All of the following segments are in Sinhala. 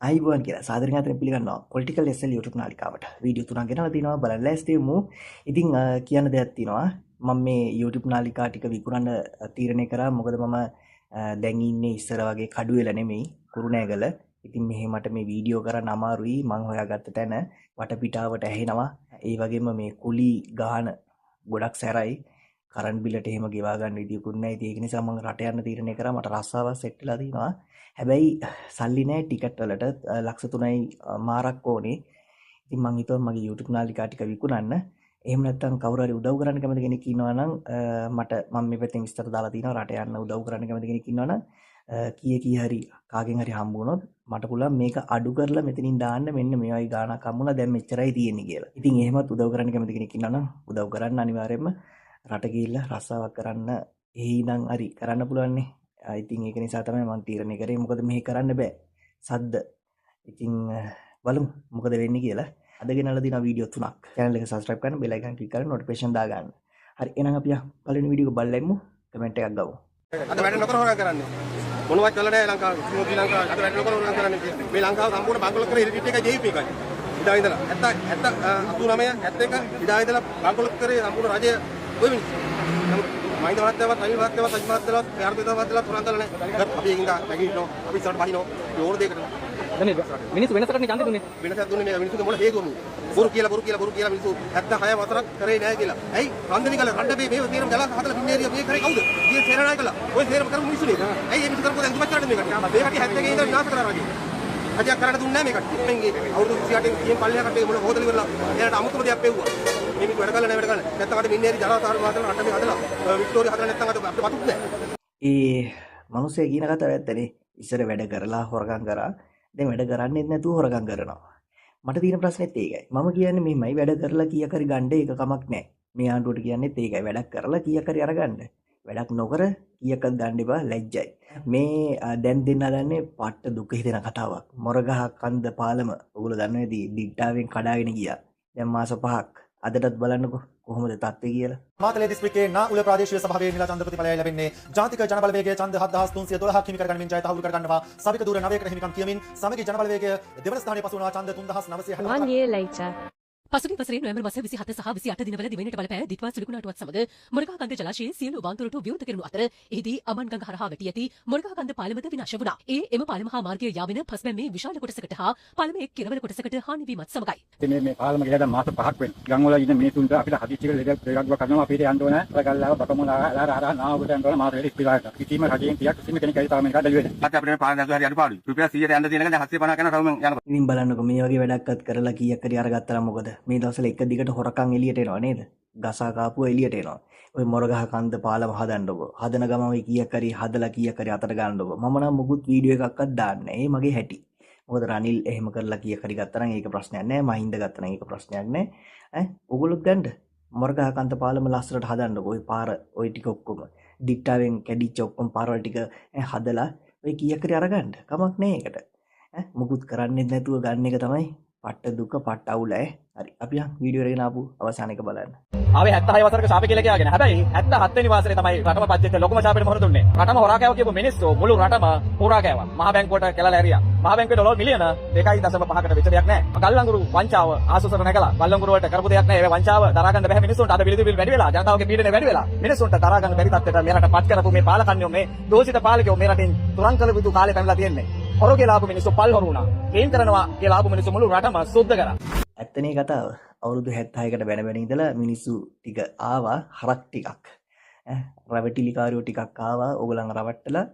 අයිබෝන් කියලා සාදරයෙන් පිළිගන්නවා පොලිටිකල් SL YouTube නාලිකාවට. වීඩියෝ තුනක් ගෙනලා තිනවා බලන්න ලෑස්ති වෙමු. ඉතින් කියන්න දෙයක් තියෙනවා. මම මේ YouTube නාලිකා ටික විකුණන්න තීරණය කරා. මොකද මම දැන් ඉන්නේ ඉස්සර වගේ කඩුවෙල නෙමෙයි කුරුණෑගල. ඉතින් මෙහෙ මට මේ වීඩියෝ කරන්න අමාරුයි. මං හොයාගත්ත තැන වටපිටාවට ඇහෙනවා. ඒ වගේම මේ කුලී ගාන ගොඩක් සැරයි. කරන්ට් බිලට එහෙම ගෙවා ගන්න විදියකුත් නැහැ. ඉතින් ඒක නිසා මම රට යන්න තීරණය කරා. මට රස්සාවක් සෙට් වෙලා තිනවා. හැබැයි සල්ලි නැහැ ටිකට් වලට. ලක්ෂ 3යි මාරක් ඕනේ. ඉතින් මං හිතුවා මගේ YouTube නාලිකා ටික විකුණන්න. එහෙම නැත්නම් කවුරු හරි උදව් කරන්න කැමති කෙනෙක් ඉන්නවා නම් මට මම මේ පැත්තෙන් විස්තර දාලා තිනවා. රට යන්න උදව් කරන්න කැමති කෙනෙක් ඉන්නවා නම් කී හරි කාගෙන් හරි හම්බ වුණොත් මට පුළුවන් මේක අඩු කරලා මෙතනින් දාන්න මෙන්න මේ වගේ ගාණක් හම්බුණා දැන් මෙච්චරයි තියෙන්නේ කියලා. ඉතින් එහෙමත් උදව් කරන්න කැමති කෙනෙක් ඉන්නවා නම් උදව් කරන්න අනිවාර්යයෙන්ම රට ගිහිල්ලා රස්සාවක් කරන්න එහෙනම් හරි කරන්න පුළුවන්නේ. ඉතින් ඒක නිසා තමයි මම තීරණය කරේ. මොකද මෙහෙ කරන්න බෑ. සද්ද. ඉතින් බලමු මොකද වෙන්නේ කියලා. අද ගෙනල්ලා දිනා වීඩියෝ තුනක්. channel එක subscribe කරන්න, bell icon click කරලා notification දාගන්න. හරි එහෙනම් අපි පළවෙනි වීඩියෝ එක බලලා ඉමු. කමෙන්ට් එකක් ගමු. අද වැඩ නොකර හොරා කරන්නේ. මොනවත් කළා නැහැ ලංකාවේ. ශ්‍රී ලංකාවේ අද වැඩ නොකර හොරා කරන්නේ. මේ ලංකාව සම්පූර්ණ බංකොලොත් කරේ ඉරිට් එකයි ජීප් එකයි. ඉදා ඉඳලා 89 71 ඉදා ඉඳලා බංකොලොත් කරේ සම්පූර්ණ රජය ඔය මිනිස්සු. මහින්ද මහත්තයාවත් රනිල් මහත්තයාවත් අජිත් මහත්තයාවත් යාර්පිත මහත්තයාවත් පුරන්තල නැහැ. අපි ඒකින්ද නැගිටිනවා. අපි ඉස්සරහට බහිනවා. ඒ ඕන දෙයකට. දැන් මිනිස්සු වෙනසකටනේ ඡන්දෙ දුන්නේ. වෙනසක් දුන්නේ මේ මිනිස්සුගේ මොන හේතුව මේ. බොරු කියලා මිනිස්සු 76 වසරක් කරේ නැහැ කියලා. ඇයි? රන්දනි කල රණ්ඩ මේ තීරම ගලක් හදලා පින්නේරිය මේ කරේ කවුද? ඊයේ සේනානායක කළා. ඔය සේරම කරමු මිනිස්සුනේ. ඇයි මේ මිනිස්සු කරපුවා දැන් දුමත් කරන්නේ මේකට? මේ කටි 70 ඉඳන් විනාශ කරා රජේ. අජයක් කරන්න දුන්නේ නැහැ මේකට. මෙන්ගේ අවුරුදු 28 න් පල්ලෙහා කට්ටිය මොන හොදලි කරලා එයාට අමුතුම දෙයක් පෙව්වා. මේ මිනිස්සු වැඩ කළා නැහැ වැඩ කළා. නැත්තම් අද මින්නේරි ජනතාව මාතල රට මේ හදලා වික්ටෝරියා හදලා නැත්තම් අද අපිට වතුත් නැහැ. ඒ මිනිස්සේ කියන කතාව ඇත්තනේ. ඉස්සර වැඩ කරලා හොරගම් කරා. දැන් වැඩ කරන්නේත් නැතුව හොරගම් කරනවා. මට තියෙන ප්‍රශ්නේත් ඒකයි. මම කියන්නේ මෙහෙමයි වැඩ කරලා කීයක් හරි ගන්න එක කමක් නැහැ. මේ ආණ්ඩුවට කියන්නේත් ඒකයි. වැඩක් කරලා කීයක් හරි අරගන්න. වැඩක් නොකර කීයක්වත් ගන්න එපා ලැජ්ජයි. මේ දැන් දෙන්න හදන්නේ පට්ට දුක හිතෙන කතාවක්. මොරගහ කන්ද පාලම ඔයගොල්ලෝ දන්නවද ඩික්ටාවෙන් කඩාගෙන ගියා. දැන් මාස 5ක් අදටත් බලන්නකෝ කොහොමද තත්ත්වය කියලා. මාතලේ දිස්ත්‍රික්කයේ නාඋල ප්‍රාදේශීය සභාවේ නිල ඡන්ද ප්‍රතිඵලය ලැබෙන්නේ ජාතික ජනබලවේගයේ ඡන්ද 7312ක් හිමි කරගනිමින් ජය තහවුරු කරගන්නවා. සවික දුර 9කට හිමිකම් කියමින් සමගි ජනබලවේගය දෙවන ස්ථානයේ පසු වුණා ඡන්ද 3960. 1 year later. පසුගිය වසරේ නොවැම්බර් මාස 27 සහ 28 දිනවල දිවයිනට බලපෑ දිට්වා සුළුකුණාටුවත් සමග මොරගහකන්ද ජලාශයේ සියලු වන්තුරටු විවෘත කෙරුණු අතර එහිදී අමන් ගඟ හරහා වැටි ඇති මොරගහකන්ද පාලමද විනාශ වුණා. එම පාලම හා මාර්ගයේ යාවෙන පස්බැම්මේ විශාල කොටසකට හා පාලමේ කෙරවල කොටසකට හානි වීමත් සමගයි. මේ පාලම ගියද මාස 5ක් වෙන. ගම් වල ඉන්න මිනිසුන්ට අපිට හදිස්සියකට දෙයක් කරනවා අපිට යන්න ඕන. ගල්ලාව බකමුණා හරහා නාවකට යන්න ඕන මාස දෙකක් ඉස්පිරාට. කිසිම රජයෙන් කියක් කිසිම කෙනෙක් ඇයි තාම මේකට දෙලු වෙන්නේ. අපිට මේ පාලන දසුව හරි අඩුපාඩුයි. රුපියල් 100ට යන්න තියෙන එක දැන් 750 කරනවා තවම යනවා. ඉතින් බලන්නකෝ මේ වගේ වැඩක්වත් කරලා කීයක් හරි අරගත්තා නම් මොකද? මේ දවස්වල එක දිගට හොරකම් එළියට එනවා නේද? ගසා කාපුව එළියට එනවා. ඔය මොරගහ කන්ද පාලම හදන්නකෝ. හදන ගමන් ඔය කීයක් හරි හදලා කීයක් හරි අතට ගන්නකෝ. මම නම් මුකුත් වීඩියෝ එකක්වත් දාන්නේ නැහැ. ඒ මගේ හැටි. මොකද රනිල් එහෙම කරලා කීයක් හරි ගත්තා නම් ඒක ප්‍රශ්නයක් නැහැ. මහින්ද ගත්තා නම් ඒක ප්‍රශ්නයක් නැහැ. ඔයගොල්ලොත් ගන්න. මොරගහ කන්ද පාලම ලස්සනට හදන්නකෝ. ඔය පාර ඔය ටික ඔක්කොම ඩික්ටාවෙන් කැඩිච්ච ඔක්කොම පාරවල් ටික හදලා ඔය කීයක් හරි අරගන්න. කමක් නැහැ ඒකට. මුකුත් කරන්නේ නැතුව ගන්න එක තමයි පට්ට දුක පට්ට අවුල හරි අපි වීඩියෝ එකගෙන ආපු අවසාන එක බලන්න. ආවේ 76 වසරක ශාපේ කියලා කියාගෙන. හැබැයි 77 වෙනි වසරේ තමයි රටම පජ්ජෙත් ලොකුම ශාපෙට මොහොර දුන්නේ. රටම හොරා කෑව කියපු මිනිස්සු මුළු රටම හොරා කෑවා. මහ බැංකුවට කෙලලා ඇරියා. මහ බැංකුවේ ඩොලර් මිලියන 2.5කට විතර දෙයක් නැහැ. ගල්ලංගුරු වංචාව ආසුසර නැගලා ගල්ලංගුරු වලට කරපු දෙයක් නැහැ. ඒ වංචාව දරා ගන්න බැහැ මිනිස්සුන්ට. අද බිලිදු බිල් වැඩි වෙලා ජනතාවගේ පීඩනය වැඩි වෙලා මිනිස්සුන්ට දරා ගන්න බැරි තත්ත්වයට මේ රට පත් කරපු මේ පාලකන්‍යෝ මේ දෝෂිත පාලකයෝ මේ රටින් තුරන් කළ යුතු කාලේ පැමිණලා තියෙන්නේ. හොරු කියලා ආපු මිනිස්සු පල් හොරු වුණා. කේන් කරනවා කියලා ආපු මිනිස්සු මුළු රටම සුද්ධ කරා. ඇත්තනේ කතාව. අවුරුදු 76කට බැන බැන ඉඳලා මිනිස්සු ටික ආවා හරක් ටිකක්. රැවටිලිකාරයෝ ටිකක් ආවා. ඕගලන් රවට්ටලා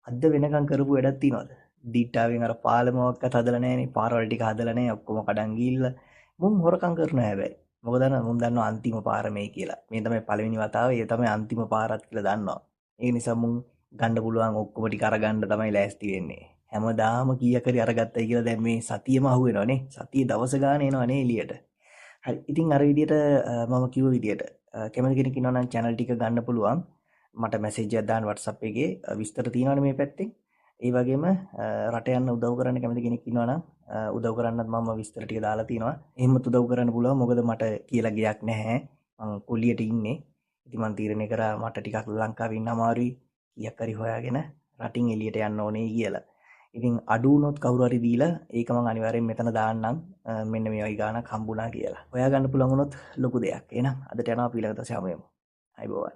අද වෙනකම් කරපු වැඩක් තියනවද? ඩීටාවෙන් අර පාලමක්වත් හදලා නැහැනේ. පාරවල් ටික හදලා නැහැ. ඔක්කොම කඩන් ගිහිල්ලා මුන් හොරකම් කරනවා හැබැයි. මොකද මුන් දන්නවා අන්තිම පාර මේ කියලා. මේ තමයි පළවෙනි වතාව. ඒ තමයි අන්තිම පාරත් කියලා දන්නවා. ඒ නිසා මුන් ගන්න පුළුවන් ඔක්කොම ටික අරගන්න තමයි ලෑස්ති වෙන්නේ. හැමදාම කීයක් හරි අරගත්තයි කියලා දැන් මේ සතියෙම අහු වෙනවනේ. සතිය දවස ගානේ එනවනේ එළියට. හරි. ඉතින් අර විදියට මම කිව්ව විදියට කැමති කෙනෙක් ඉන්නවා නම් channel ටික ගන්න පුළුවන්. මට message එකක් දාන්න WhatsApp එකේ විස්තර තියෙනවනේ මේ පැත්තේ. ඒ වගේම රට යන්න උදව් කරන්න කැමති කෙනෙක් ඉන්නවා නම් උදව් කරන්නත් මම විස්තර ටික දාලා තියෙනවා. එහෙමත් උදව් කරන්න පුළුවන්. මොකද මට කියලා ගියක් නැහැ. මං කුලියට ඉන්නේ. ඉතින් මං තීරණය කරා මට ටිකක් ලංකාවේ ඉන්න අමාරුයි. කීයක් හරි හොයාගෙන රටින් එළියට යන්න ඕනේ කියලා. ඉතින් අඩු වුණොත් කවුරු හරි දීලා ඒක මම අනිවාර්යෙන් මෙතන දාන්නම් මෙන්න මේ වගේ ගාණක් හම්බුණා කියලා. හොයාගන්න පුළුවන් වුණොත් ලොකු දෙයක්. එහෙනම් අදට යනවා ඊළඟ දවසේ හමු වෙමු. අයබෝවන්.